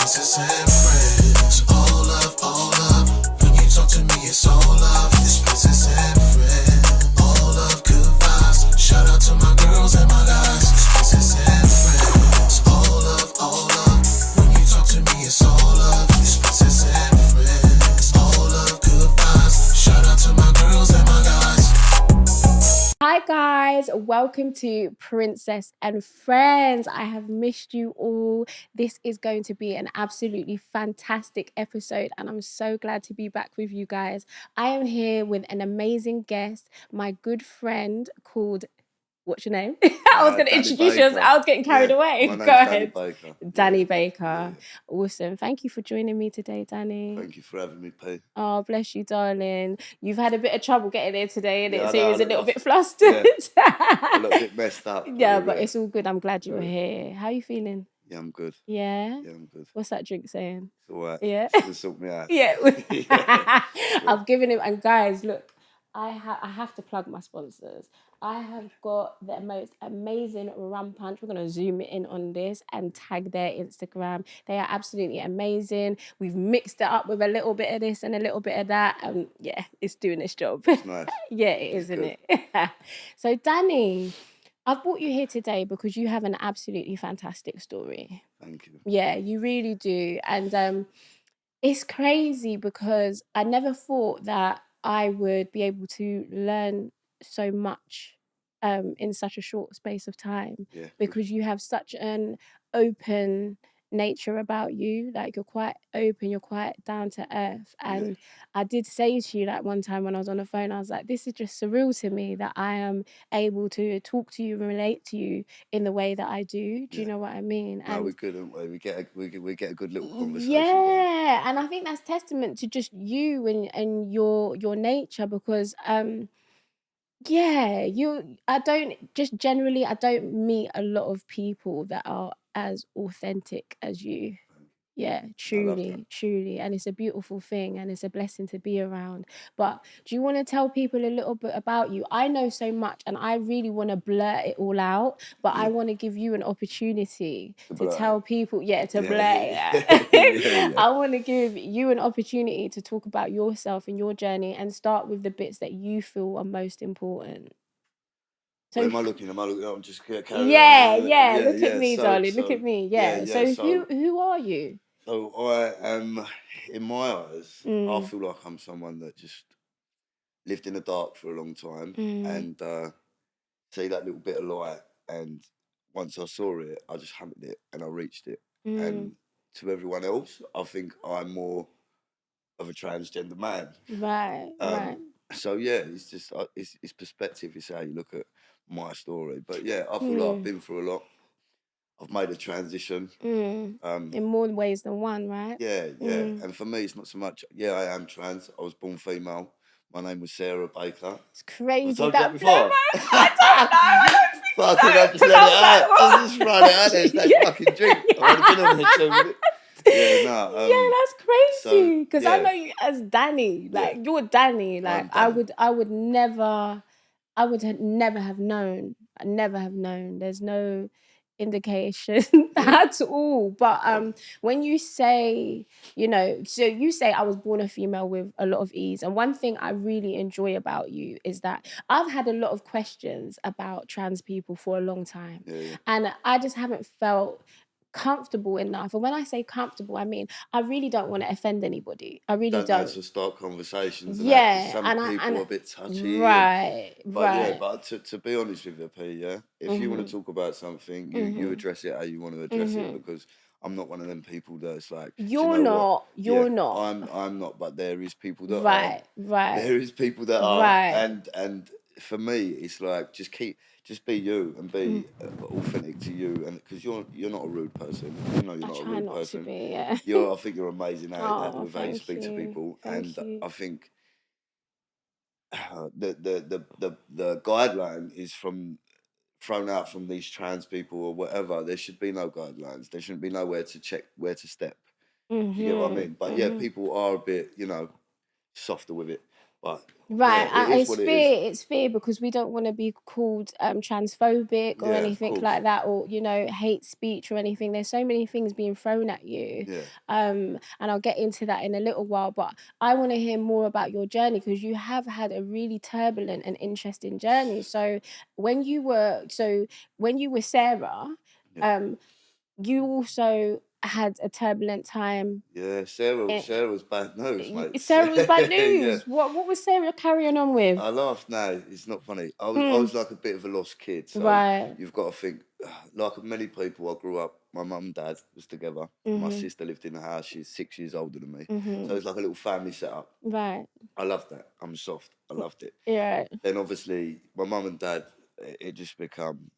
princess and friends. All love. When you talk to me, it's all love. It's princess and friends. All love, good vibes. Shout out to my girls and my guys. It's princess and friends. All love. When you talk to me, it's all love. It's princess and friends. All love, good vibes. Shout out to my girls and my guys. Hi guys, welcome to Princess and Friends. I have missed you all. This is going to be an absolutely fantastic episode and I'm so glad to be back with you guys. I am here with an amazing guest, my good friend called... What's your name? I was going to introduce you. I was getting carried away. My name's Go ahead. Danny Baker. Danny Baker. Awesome. Thank you for joining me today, Danny. Thank you for having me, P. Oh, bless you, darling. You've had a bit of trouble getting here today, innit? Yeah, So you was a little bit flustered. A little bit messed up. Yeah, but it's all good. I'm glad you were here. How are you feeling? Yeah, I'm good. Yeah? Yeah, I'm good. What's that drink saying? It's all right. Yeah? It's gonna sort me out. Yeah. I've given him... And guys, look, I have to plug my sponsors. I have got the most amazing rum punch. We're going to zoom in on this and tag their Instagram. They are absolutely amazing. We've mixed it up with a little bit of this and a little bit of that. And yeah, it's doing its job. It's nice. Yeah, it is, isn't it? So, Danny, I've brought you here today because you have an absolutely fantastic story. Thank you. Yeah, you really do. And it's crazy because I never thought that I would be able to learn so much in such a short space of time, because you have such an open nature about you. Like, you're quite open, you're quite down to earth. And I did say to you that one time when I was on the phone, I was like, this is just surreal to me that I am able to talk to you and relate to you in the way that I do. Do you know what I mean? No, we're good, aren't we? We get a good little conversation. Yeah, and I think that's testament to just you and your nature, because I don't meet a lot of people that are as authentic as you. Yeah, truly. And it's a beautiful thing and it's a blessing to be around. But do you want to tell people a little bit about you? I know so much and I really want to blurt it all out, but I want to give you an opportunity to tell people, to blurt it. I want to give you an opportunity to talk about yourself and your journey and start with the bits that you feel are most important. So, am I looking? I'm just carrying on. Look at me, darling. Look at me. So who are you? So I am, in my eyes, I feel like I'm someone that just lived in the dark for a long time and see that little bit of light. And once I saw it, I just hammered it and I reached it. And to everyone else, I think I'm more of a transgender man. Right. So it's just it's perspective. It's how you look at my story. But I feel like I've been through a lot. I've made a transition. In more ways than one, right? Yeah. And for me, it's not so much, I am trans. I was born female. My name was Sarah Baker. It's crazy. I That before. I don't know. I just let it out. I just run it out. There's that fucking drink. I would have been on there 2 minutes. That's crazy. Because I know you as Danny. Like, you're Danny. Like, I would never have known. I never have known. There's no indication at all. But when you say, so you say I was born a female with a lot of ease. And one thing I really enjoy about you is that I've had a lot of questions about trans people for a long time. And I just haven't felt comfortable enough. And when I say comfortable, I mean I really don't want to offend anybody. I really don't. To start conversations. Some people are a bit touchy. But to be honest with you, P, if you want to talk about something, you address it how you want to address it, because I'm not one of them people that's like, you're not. I'm not, but there is people that are. There is people that are. And for me, it's like just be you and be authentic to you, and because you're not a rude person. You're not a rude person. To be, yeah. I think you're amazing at with how you speak to people, I think the guideline is thrown out from these trans people or whatever. There should be no guidelines. There shouldn't be nowhere to check where to step. You get what I mean? But people are a bit, softer with it. But Right, yeah, it is what it is. it's fear because we don't want to be called transphobic or Yeah, of anything course. like that, or hate speech or anything. There's so many things being thrown at you. Yeah. And I'll get into that in a little while, but I want to hear more about your journey because you have had a really turbulent and interesting journey. So when you were Sarah, you also had a turbulent time. Yeah, Sarah was bad news, mate. Sarah was bad Yeah. news. What was Sarah carrying on with? I laugh now. It's not funny. I was like a bit of a lost kid. So Right. you've got to think, like many people, I grew up. My mum and dad was together. My sister lived in the house. She's 6 years older than me. So it's like a little family setup. Right. I loved that. I'm soft. I loved it. Yeah. Then obviously my mum and dad, it just become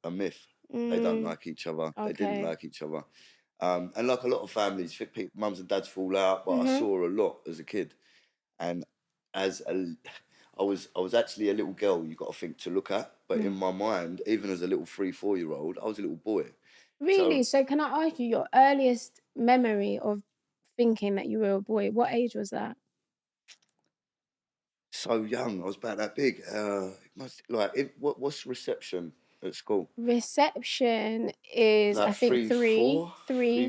a myth. They don't like each other. They didn't like each other. And like a lot of families, mums and dads fall out, but I saw a lot as a kid. And as I was actually a little girl, you got to think to look at, but in my mind, even as a little 3-4-year-old, I was a little boy. Really? So can I ask you your earliest memory of thinking that you were a boy? What age was that? So young, I was about that big. What's reception at school? Reception is, Like I think, three. 4.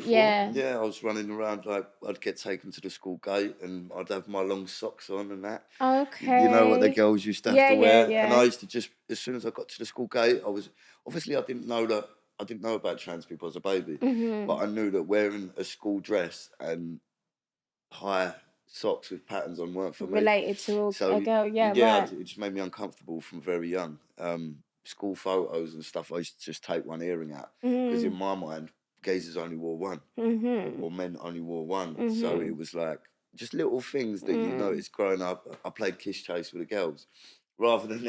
Yeah. Yeah, I was running around like I'd get taken to the school gate and I'd have my long socks on and that. Okay. You know what the girls used to have to wear. Yeah. And I used to just, as soon as I got to the school gate, I didn't know about trans people as a baby, but I knew that wearing a school dress and high socks with patterns on weren't for me. Related to a girl, yeah, right. It just made me uncomfortable from very young. School photos and stuff, I used to just take one earring out because in my mind, geezers only wore one, or men only wore one. So it was like just little things that you notice growing up. I played kiss chase with the girls, rather than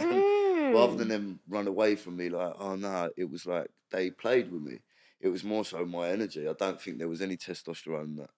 them run away from me. Like, oh no, it was like they played with me. It was more so my energy. I don't think there was any testosterone that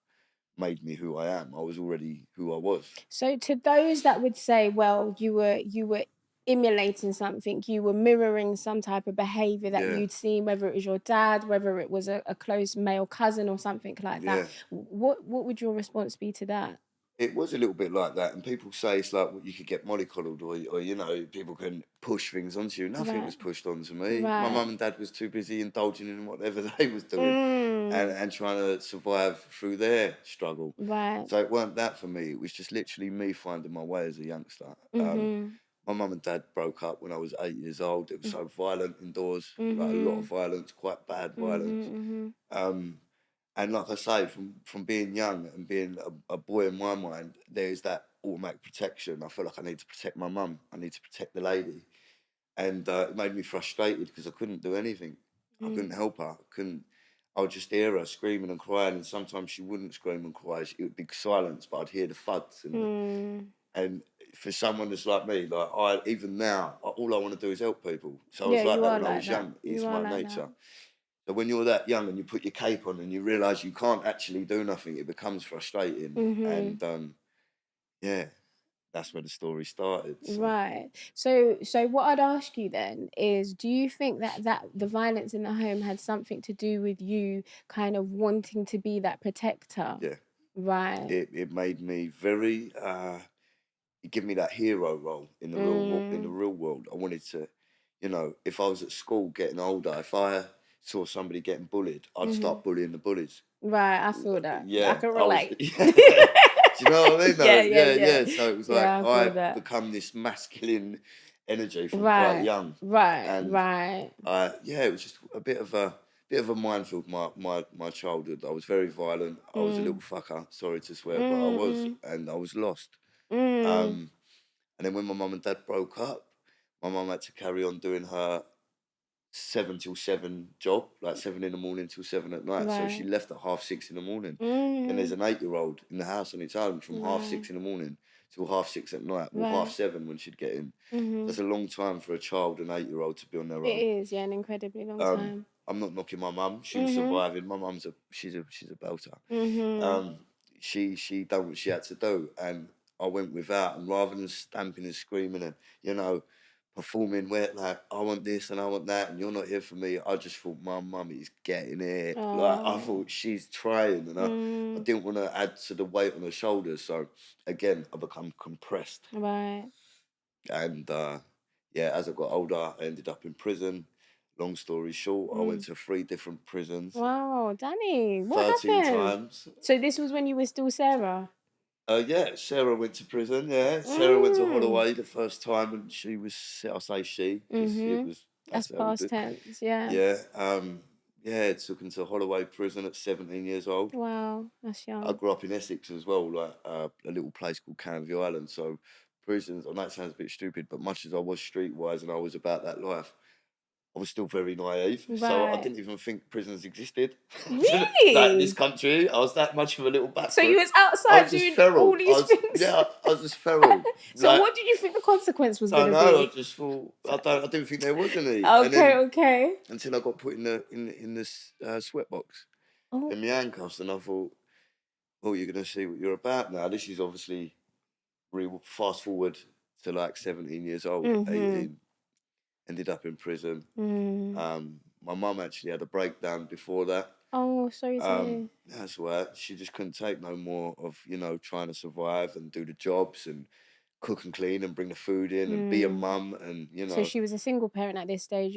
made me who I am. I was already who I was. So to those that would say, well, you were emulating something, you were mirroring some type of behavior that you'd seen, whether it was your dad, whether it was a close male cousin or something like that. What would your response be to that? It was a little bit like that, and people say it's like you could get mollycoddled, or people can push things onto you. Nothing was pushed onto me. My mum and dad was too busy indulging in whatever they was doing and trying to survive through their struggle. Right. So it weren't that for me. It was just literally me finding my way as a youngster. My mum and dad broke up when I was 8 years old. It was so violent indoors, like a lot of violence, quite bad violence. And like I say, from being young and being a boy in my mind, there's that automatic protection. I feel like I need to protect my mum. I need to protect the lady. And it made me frustrated because I couldn't do anything. I couldn't help her. I would just hear her screaming and crying, and sometimes she wouldn't scream and cry. It would be silence, but I'd hear the thuds. And for someone that's like me, even now, all I want to do is help people. So I was like that when I was young. It's my nature. So when you're that young and you put your cape on and you realise you can't actually do nothing, it becomes frustrating. And that's where the story started. So. Right. So what I'd ask you then is, do you think that the violence in the home had something to do with you kind of wanting to be that protector? Yeah. Right. It made me very. It gave me that hero role in the real world. I wanted to, if I was at school getting older, if I saw somebody getting bullied, I'd start bullying the bullies. Right, I feel that. Yeah, I can relate. Do you know what I mean? Though? Yeah. So it was like I become this masculine energy from quite young. Right. It was just a bit of a minefield. My childhood. I was very violent. I was a little fucker. Sorry to swear, but I was, and I was lost. And then when my mum and dad broke up, my mum had to carry on doing her 7 till 7 job, like 7 in the morning till 7 at night. So she left at 6:30 in the morning. And there's an 8-year-old in the house on its own from 6:30 in the morning till 6:30 at night, or 7:30 when she'd get in. That's a long time for a child, an 8-year-old, to be on their own. It is, yeah, an incredibly long time. I'm not knocking my mum. She was surviving. My mum's she's a belter. She done what she had to do, and I went without. And rather than stamping and screaming and performing where like I want this and I want that and you're not here for me. I just thought my mummy's getting it. Like I thought she's trying, and I didn't want to add to the weight on her shoulders. So again, I become compressed. Right. And yeah, as I got older, I ended up in prison. Long story short, I went to 3 different prisons. Wow, Danny, what 13 happened? times. So this was when you were still Sarah? Yeah, Sarah went to prison. Yeah, Sarah went to Holloway the first time, and she was. I'll say she because it was. That's how we past did. tense, yeah. Yeah, yeah. Took him to Holloway prison at 17 years old. Wow, that's young. I grew up in Essex as well, like a little place called Canvey Island. So prisons. I know it sounds a bit stupid, but much as I was streetwise and I was about that life, I was still very naive, so I didn't even think prisons existed. Really? Like in this country, I was that much of a little bastard. So you was outside doing all these things? Yeah, I was just feral. So like, what did you think the consequence was going to be? I just thought I didn't think there was any. Okay. Until I got put in this sweatbox, in the handcuffs, and I thought, well, you're going to see what you're about now. This is obviously fast forward to like 17 years old, 18. Ended up in prison. My mum actually had a breakdown before that. Oh, sorry to hear. That's right. She just couldn't take no more of, trying to survive and do the jobs and cook and clean and bring the food in and be a mum and, So she was a single parent at this stage.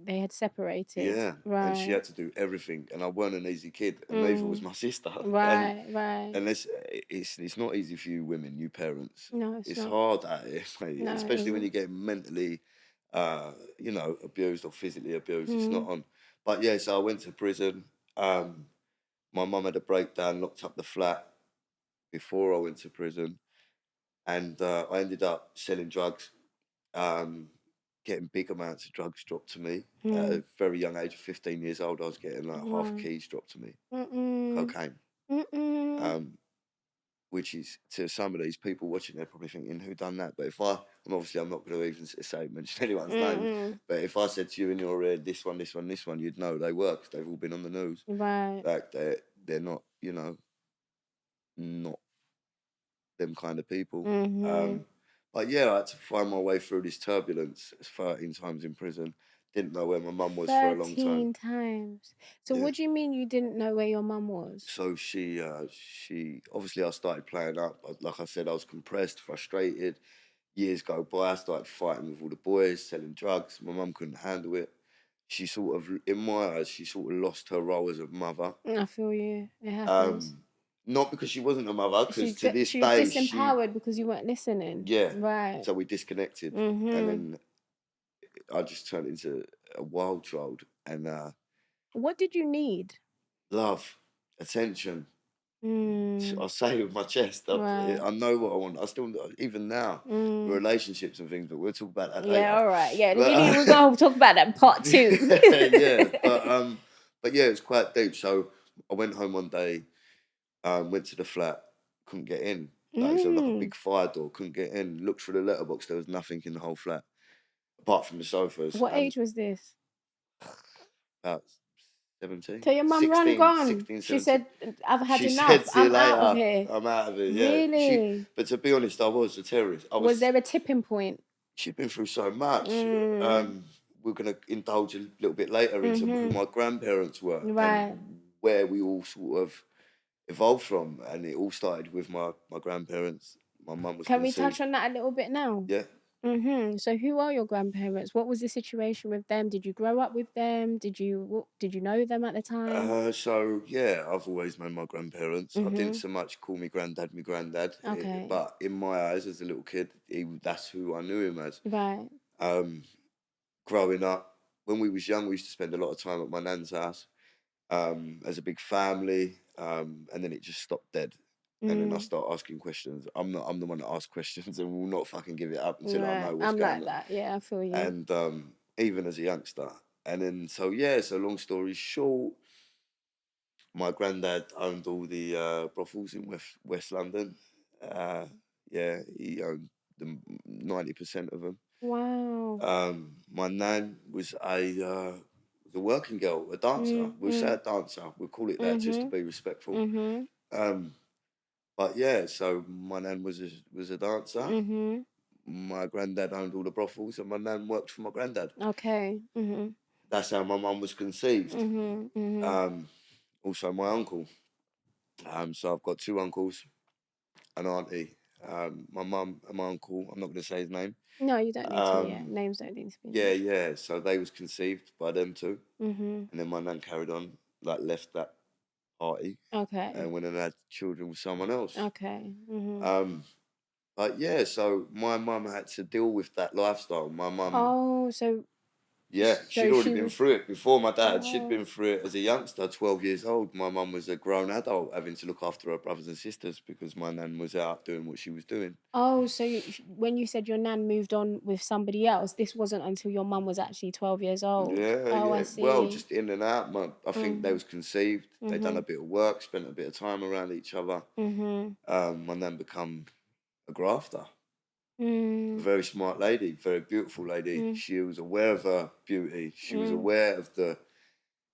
They had separated. Yeah. Right. And she had to do everything. And I weren't an easy kid. And neither was my sister. Right. And it's not easy for you women, you parents. No, it's not. Hard at it, No, especially when you get mentally... abused or physically abused. It's not on. But yeah, so I went to prison. My mum had a breakdown, locked up the flat before I went to prison. And I ended up selling drugs, getting big amounts of drugs dropped to me. At a very young age of 15 years old, I was getting like half keys dropped to me. Cocaine. Which is, to some of these people watching, they're probably thinking, who done that? But I'm not going to even mention anyone's name. But if I said to you in your ear, this one, you'd know they work because they've all been on the news. Right. Like they're not, not them kind of people. But yeah, I had to find my way through this turbulence. 13 times in prison. Didn't know where my mum was for a long time. 13 times. So what do you mean you didn't know where your mum was? So she obviously I started playing up. Like I said, I was compressed, frustrated. Years go by, I started fighting with all the boys, selling drugs. My mum couldn't handle it. She sort of, in my eyes, lost her role as a mother. I feel you. It happens. Not because she wasn't a mother, because to this she day was disempowered because you weren't listening. Yeah. Right. So we disconnected, and then I just turned into a wild child. And what did you need? Love, attention. I say it with my chest. I know what I want. I still, even now, relationships and things, but we'll talk about that later. Yeah, all right. Yeah, we're going to talk about that in part 2. Yeah, but yeah, it's quite deep. So I went home one day, went to the flat, couldn't get in. Like a big fire door, couldn't get in. Looked through the letterbox, there was nothing in the whole flat, apart from the sofas. What age was this? About 17. So your mum ran gone. 16, she said, I've had enough. Said, I'm out of here. I'm out of it, yeah. Really? But to be honest, I was a terrorist. Was there a tipping point? She'd been through so much. We're going to indulge a little bit later into who my grandparents were. Right. And where we all sort of evolved from. And it all started with my grandparents. My mum was Can we touch on that a little bit now? Yeah. So who are your grandparents? What was the situation with them? Did you grow up with them? Did you know them at the time? So yeah, I've always known my grandparents. I didn't so much call me granddad. Okay. But in my eyes, as a little kid, that's who I knew him as. Right. Growing up, when we was young, we used to spend a lot of time at my nan's house, as a big family, and then it just stopped dead. And then I start asking questions. I'm the one that asks questions and will not fucking give it up until I know what's going on. I'm like that. Yeah, I feel you. And even as a youngster. And then, so long story short, my granddad owned all the brothels in West London. Yeah, he owned 90% of them. Wow. My nan was a working girl, a dancer. We'll say a dancer. We'll call it that just to be respectful. But yeah, so my nan was a dancer. my granddad owned all the brothels, and my nan worked for my granddad. Okay. That's how my mum was conceived. Also, my uncle. So I've got two uncles, an auntie. My mum and my uncle. I'm not going to say his name. No, you don't need to. Yeah, names don't need to be. Yeah. So they was conceived by them two, and then my nan carried on, like left that party, Okay. and went and had children with someone else. Okay. But yeah, so my mum had to deal with that lifestyle. My mum. Oh, so. Yeah, she'd already been through it before my dad. Oh. She'd been through it as a youngster, 12 years old. My mum was a grown adult, having to look after her brothers and sisters because my nan was out doing what she was doing. Oh, so when you said your nan moved on with somebody else, this wasn't until your mum was actually 12 years old? Yeah. I see. Well, just in and out. I think they was conceived. They'd done a bit of work, spent a bit of time around each other. My nan become a grafter. A very smart lady, very beautiful lady. She was aware of her beauty. She was aware of the,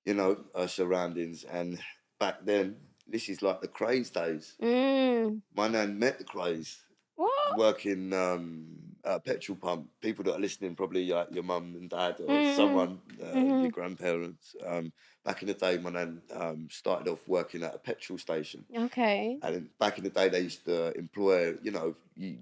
her surroundings. And back then, this is like the craze days. My nan met the craze. What? Working at a petrol pump. People that are listening, probably like your mum and dad or someone, your grandparents. Back in the day, my nan started off working at a petrol station. Okay. And back in the day, they used to employ,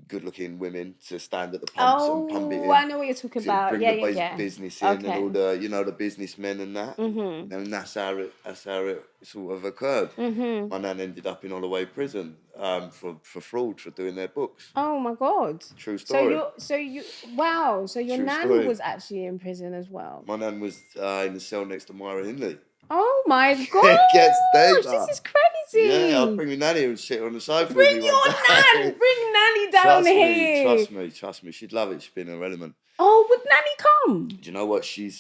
good-looking women to stand at the pumps and pump it in. Oh, I know what you're talking about. Bring the business in and all the, the businessmen and that. And that's how it sort of occurred. My nan ended up in Holloway prison for fraud, for doing their books. Oh my God. True story. So your True nan story. was actually in prison as well. My nan was in the cell next to Myra Hindley. Oh my God! It gets deeper. This is crazy. Yeah, I'll bring my nanny and sit on the sofa. Bring your nan. Bring nanny down here. Trust me. She'd love it. She'd be in her element. Oh, would nanny come? Do you know what she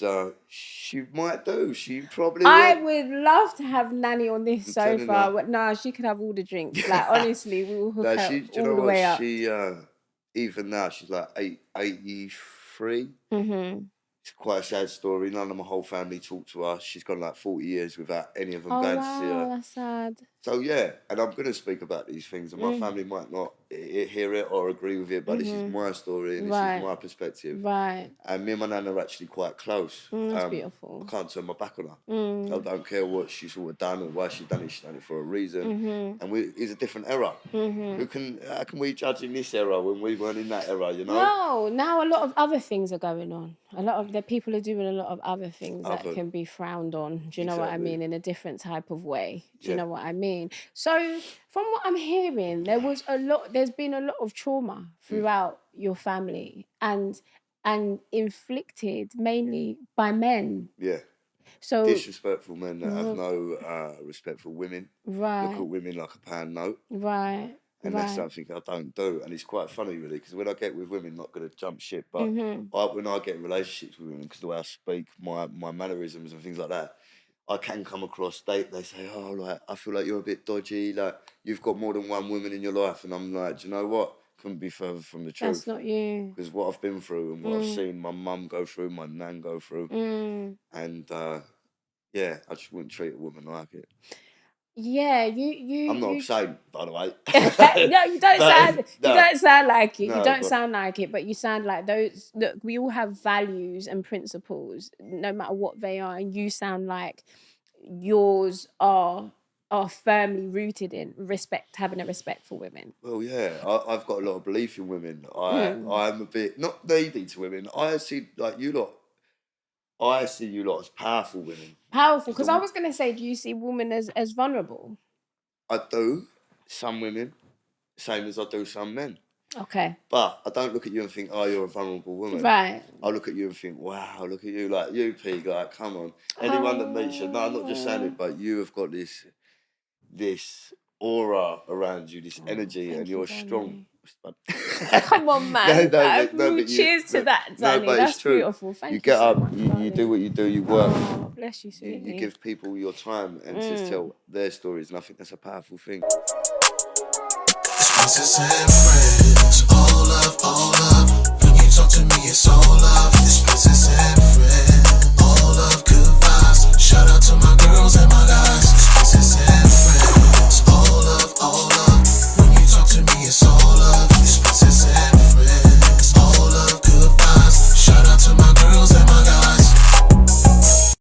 might do? She probably. I would love to have nanny on this sofa, but no, she could have all the drinks. Like honestly, we will hook up all the way up. She even now she's like 83. It's quite a sad story. None of my whole family talk to her. She's gone like 40 years without any of them going to see her. That's sad. So yeah, and I'm going to speak about these things, and my family might not hear it or agree with it, but this is my story and this is my perspective. Right. And me and my nan are actually quite close. That's beautiful. I can't turn my back on her. I don't care what she's sort of done or why she's done it. She's done it for a reason. And it's a different era. How can we judge in this era when we weren't in that era? No, now a lot of other things are going on. A lot of the people are doing a lot of other things that can be frowned on. Do you know what I mean? In a different type of way. Do you know what I mean? So from what I'm hearing, there's been a lot of trauma throughout your family and inflicted mainly by men. Yeah. So disrespectful men that have no respect for women. Right. Look at women like a pound note. Right. And that's something I don't do. And it's quite funny, really, because when I get with women, not going to jump ship, but when I get in relationships with women, because the way I speak, my mannerisms and things like that, I can come across, they say, oh, like, I feel like you're a bit dodgy, like, you've got more than one woman in your life. And I'm like, do you know what? Couldn't be further from the truth. That's not you. Because what I've been through and what I've seen my mum go through, my nan go through. And, I just wouldn't treat a woman like it. Yeah, you. I'm not upset, by the way. No, you don't sound. You don't sound like it. No, you don't sound like it, but you sound like those. Look, we all have values and principles, no matter what they are, and you sound like yours are firmly rooted in respect, having a respect for women. Well, yeah, I've got a lot of belief in women. I'm a bit not needy to women. I see you lot as powerful women. Powerful, because I was going to say, do you see women as vulnerable? I do. Some women, same as I do some men. Okay. But I don't look at you and think, oh, you're a vulnerable woman. Right. I look at you and think, wow, look at you, like you, Pig, like, come on. Anyone that meets you, no, I'm not just saying it, but you have got this aura around you, this energy, and you're strong. Come on, man. Cheers to that, Danny. That's true. Beautiful. Thank you. You get so up, much, you do what you do, you work. Oh, bless you, sweetie. You give people your time and to tell their stories, and I think that's a powerful thing. It's Princess and Friends.